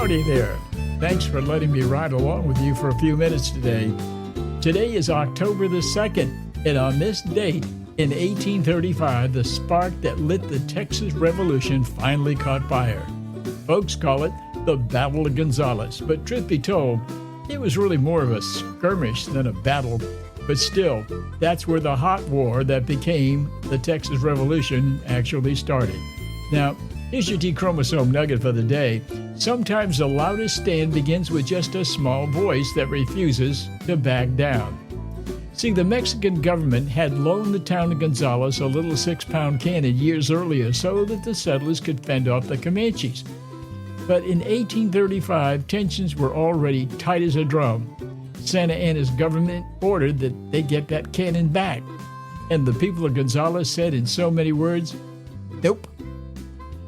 howdy there. Thanks for letting me ride along with you for a few minutes today. Today is October the 2nd, and on this date in 1835, the spark that lit the Texas Revolution finally caught fire. Folks call it the Battle of Gonzales, but truth be told, it was really more of a skirmish than a battle. But still, that's where the hot war that became the Texas Revolution actually started. Now, here's your T-Chromosome nugget for the day. Sometimes the loudest stand begins with just a small voice that refuses to back down. See, the Mexican government had loaned the town of Gonzales a little 6-pound cannon years earlier so that the settlers could fend off the Comanches. But in 1835, tensions were already tight as a drum. Santa Anna's government ordered that they get that cannon back. And the people of Gonzales said in so many words, nope.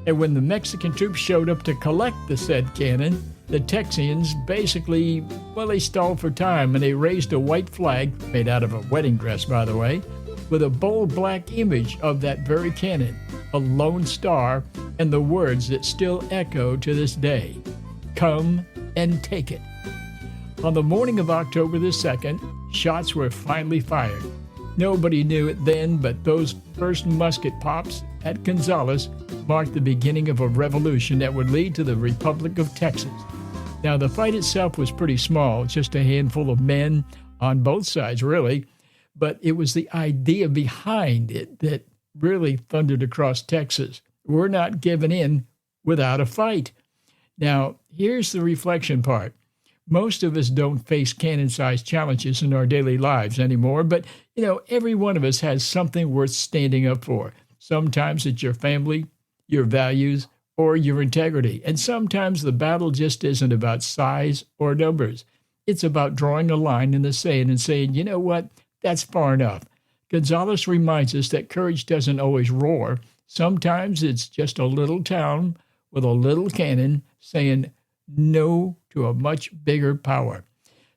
And when the Mexican troops showed up to collect the said cannon, the Texians basically, they stalled for time and they raised a white flag, made out of a wedding dress, by the way, with a bold black image of that very cannon, a lone star, and the words that still echo to this day, "Come and take it." On the morning of October the 2nd, shots were finally fired. Nobody knew it then, but those first musket pops at Gonzales marked the beginning of a revolution that would lead to the Republic of Texas. Now, the fight itself was pretty small, just a handful of men on both sides, really, but it was the idea behind it that really thundered across Texas. We're not giving in without a fight. Now, here's the reflection part. Most of us don't face cannon-sized challenges in our daily lives anymore, but, every one of us has something worth standing up for. Sometimes it's your family, your values, or your integrity. And sometimes the battle just isn't about size or numbers. It's about drawing a line in the sand and saying, you know what, that's far enough. Gonzales reminds us that courage doesn't always roar. Sometimes it's just a little town with a little cannon saying no to a much bigger power.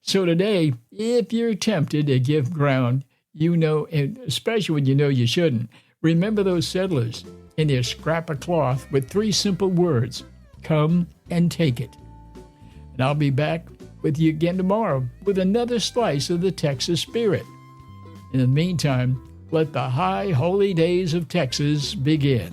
So today, if you're tempted to give ground, and especially when you know you shouldn't, remember those settlers in their scrap of cloth with 3 simple words, come and take it. And I'll be back with you again tomorrow with another slice of the Texas spirit. In the meantime, let the high holy days of Texas begin.